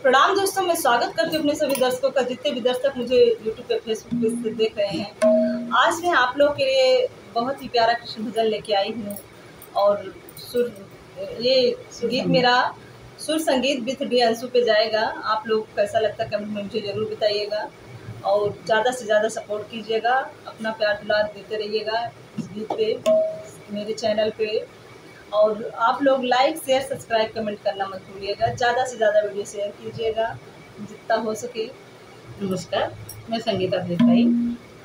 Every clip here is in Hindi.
प्रणाम दोस्तों, मैं स्वागत करती हूँ अपने सभी दर्शकों का, जितने भी दर्शक मुझे यूट्यूब पे फेसबुक पे देख रहे हैं। आज मैं आप लोग के लिए बहुत ही प्यारा कृष्ण भजन लेके आई हूँ और गीत मेरा सुर संगीत विथ डी अंशु पे जाएगा। आप लोग कैसा लगता है कमेंट में मुझे ज़रूर बताइएगा और ज़्यादा से ज़्यादा सपोर्ट कीजिएगा, अपना प्यार दुलार देते रहिएगा इस गीत पे, मेरे चैनल पे। और आप लोग लाइक शेयर सब्सक्राइब कमेंट करना मत भूलिएगा, ज़्यादा से ज़्यादा वीडियो शेयर कीजिएगा जितना हो सके। नमस्कार, मैं संगीता देसाई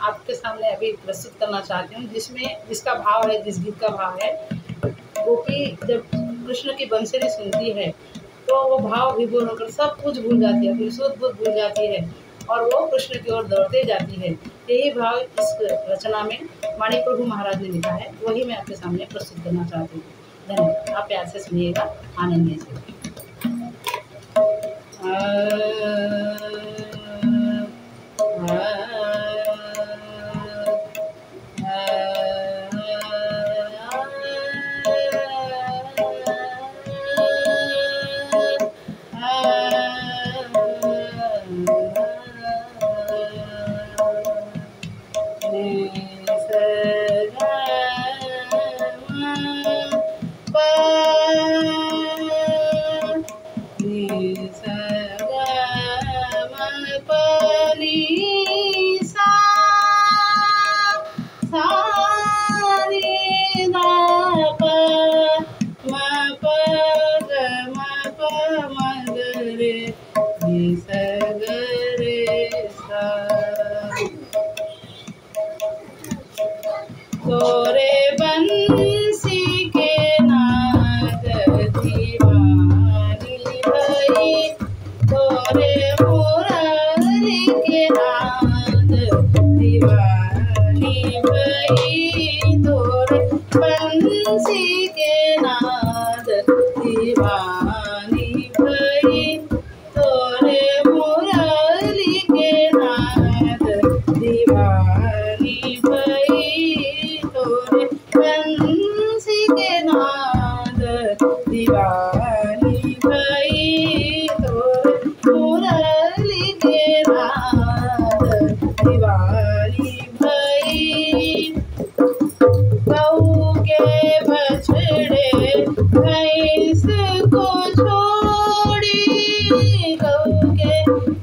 आपके सामने अभी प्रस्तुत करना चाहती हूँ, जिसका भाव है, जिस गीत का भाव है, गोपी जब कृष्ण की बंसुरी सुनती है तो वो भाव विभोर होकर सब कुछ भूल जाती है, अपनी सुध बुध भूल जाती है और वो कृष्ण की ओर दौड़ते जाती है। यही भाव इस रचना में माणिक प्रभु महाराज ने लिखा है, वही मैं आपके सामने प्रस्तुत करना चाहती हूँ। धन्यवाद। आप प्यार से सुनिएगा, आनंद लीजिए। तोरे बंसी के नाद दीवानी भई, तोरे मुरली के नाद दीवानी भई, तोरे बंसी के नाद दीवानी भई, तोरे मुरली के नाद दीवानी भई, तोरे बंसी के नाद दीवानी भई, तोरे मुरली के नाद दीवानी भई। गऊ के बछड़े भैंस को छोड़ी, गऊ के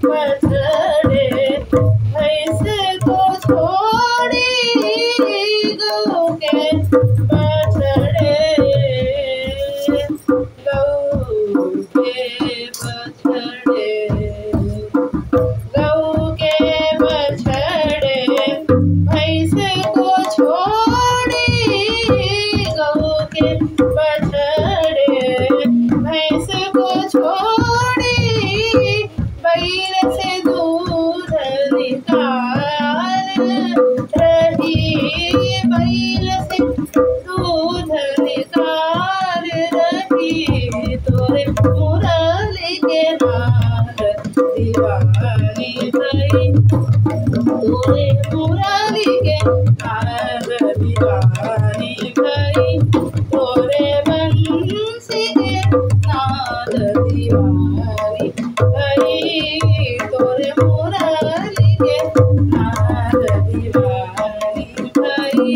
बछड़े भैंस को छोड़ी, गऊ के बछड़े, गऊ के बछड़े, गऊ के बछड़े भैंस को छोड़ी, गऊ के बछड़े भैंस को छोड़ी, बैल से दूध निकाल रही, बैल से दूध निकाल रही, तोरे मुरली के नाद दीवानी भई, तोरे मुरली के नाद दीवानी भई, तोरे बंसी के नाद दीवानी भई, तोरे मुरली के नाद दीवानी भई।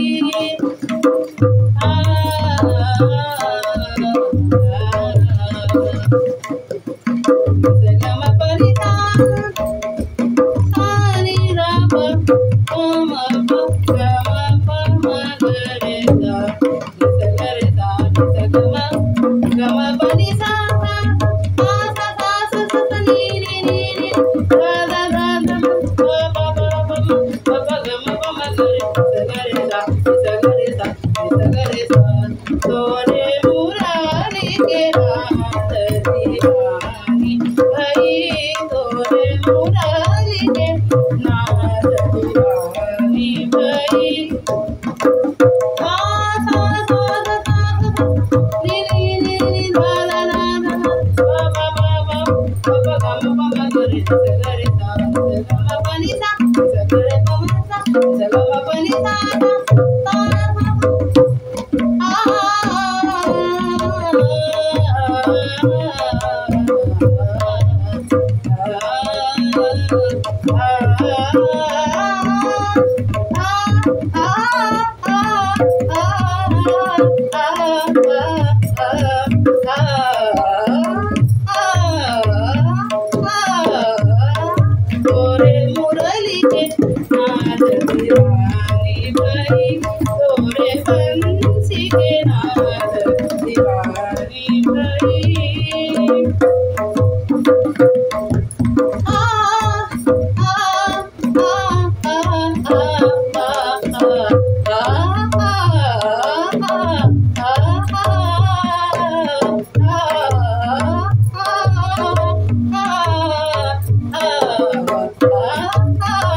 तोरे मुरली के नाद दीवानी भई, तोरे मुरली के नाद दीवानी भई। भाई तोरे बंसी के नाद दीवानी भाई।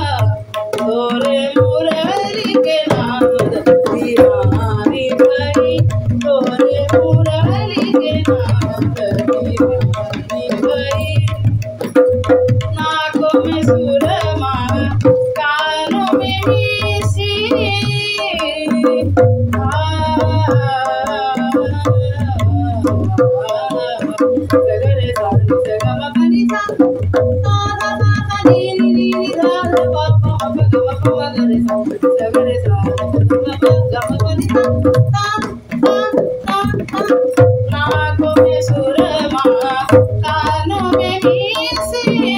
तोरे मुरली के नाद दीवानी भाई तोरे मुरली के नाद दीवानी भाई। नाकों में सुरमा कानों में मिश्री सगरे सारी सगम बनी सा सा सा नी नी नी नी धा धा पा पा ग ग प प ग रे सा सगरे सारी गम बनी सा सा सा सा। नाकों में सुरमा कानों में मिश्री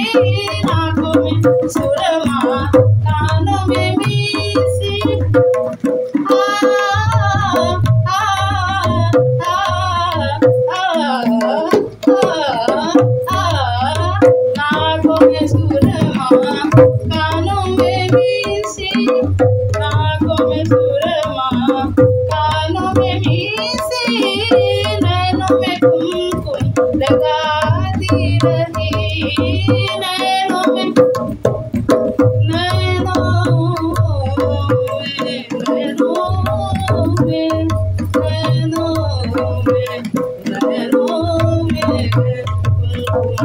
नाकों में सुरमा कानों में मिश्री नाकों में सुरमा कानों में मिश्री नाकों में सुरमा कानों में मिश्री नैनों में कुमकुम लगाती रही नैनों में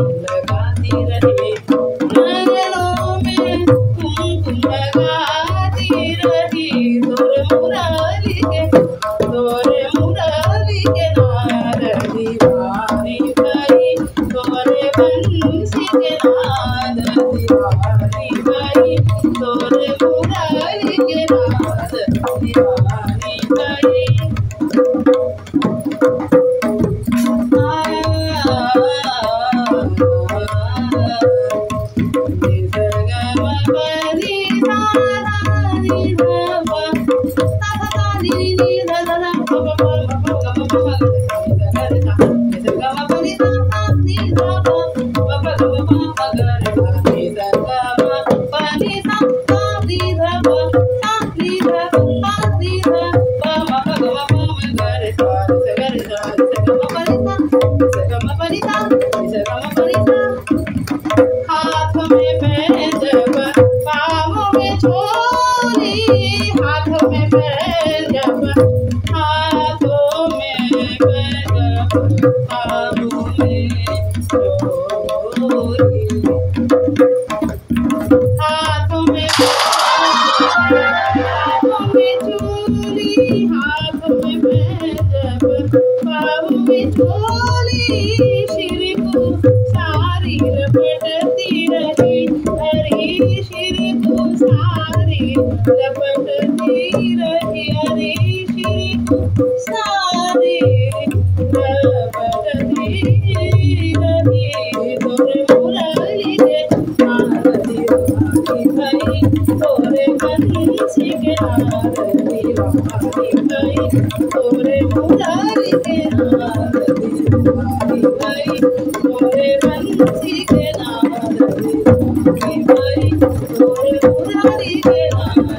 लगाती रही नैनों में कुमकुम लगाती रही तोरे मुरली के नाद दीवानी भाई तोरे बंसी के नाद दीवानी भाई तोरे मुरली के नाद दीवानी भाई। हाथ में पैंजब पाँव में झोली हाथों में पैंजब हाथों में पैंजब पाँव में झोली हाथों में चूड़ी हाथों में पैंजब पाँव में झोली श्री को सारी लपटती रही हरी श्री को सारी लपटती रही हरी श्री को सारी लपटती रही तोरे मुरली के नाद दीवानी भाई तोरे बंसी के नाद दीवानी भाई तोरे मुरली के नाद दीवानी भाई तोरे बंसी के नाद दीवानी भाई तोरे मुरली के नाद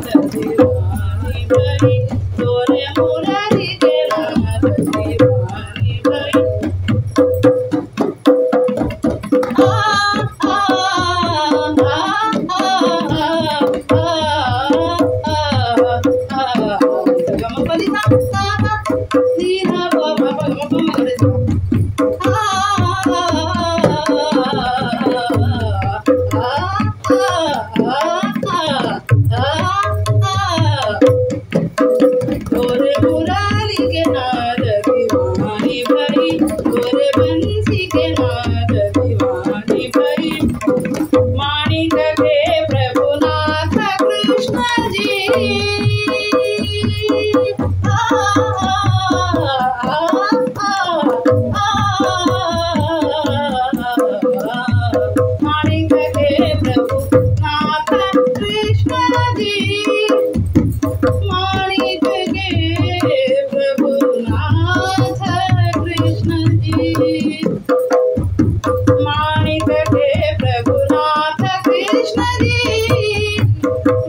के प्रभुनाथ कृष्ण जी,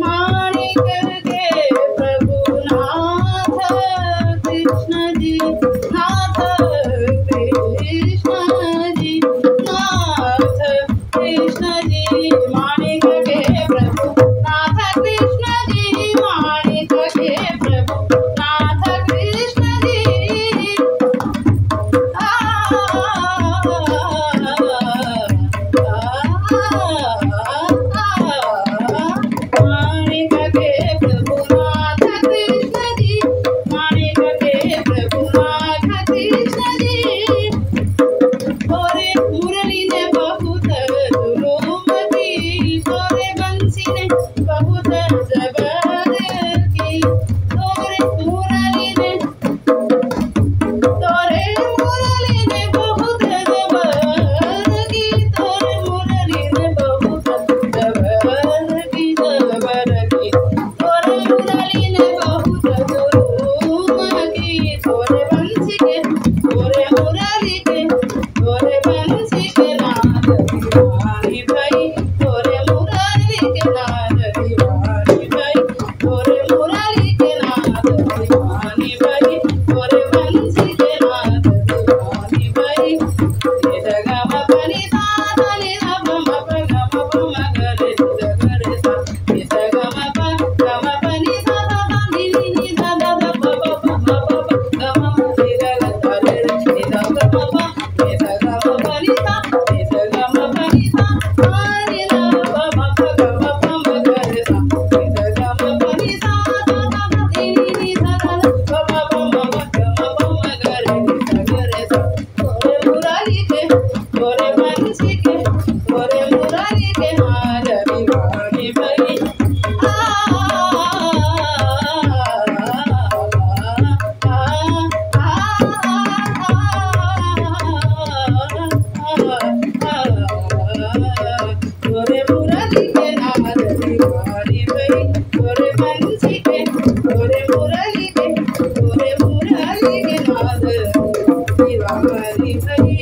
माणिक के प्रभुनाथ कृष्ण जी, नाथ कृष्ण जी, नाथ कृष्ण जी, माणिक के प्रभुनाथ कृष्ण जी, माणिक के प्रभुनाथ कृष्ण जी। माणिक के प्रभुनाथ कृष्ण जी, माणिक के प्रभुनाथ कृष्ण जी। तोरे मुरली ने बहुत जुलूमती, तोरे बंसी ने बहुत जबर की, तोरे मुरली ने बहुत जबर की, तोरे मुरली ने बहुत जबर की, जबर की, तोरे मुरली ने बहुत जुलूम की, तोरे बंसी के, तोरे मुरली के, तोरे बंसी के नाद दीवानी भाई, तोरे मुरली के नाद दीवानी भाई, तोरे मुरली के नाद दीवानी भाई, तोरे बंसी के नाद दीवानी भाई। नि ध ग म प नि सा ध नि ध प म प ग म प म ग रे ध ग रे सा, नि ध ग म प नि सा ध ध नि नि ध ध ध प प प म प प ग म म नि ध ग ध रे रे, नि ध ग म प, नि ध ग म प नि सा, नि ध ग म प नि सा, नि ध प म प ग म प म ग रे सा, नि ध ग म प नि सा ध ध ध नि नि ध ध ध प प प म प ग म प म ग रे, नि ध ग रे सा। तोरे मुरली के, तोरे बंसी के, तोरे मुरली के नाद दीवानी भाई। तोरे मुरली के नाद दीवानी भाई, तोरे बंसी के, तोरे मुरली के, तोरे मुरली के नाद दीवानी भाई।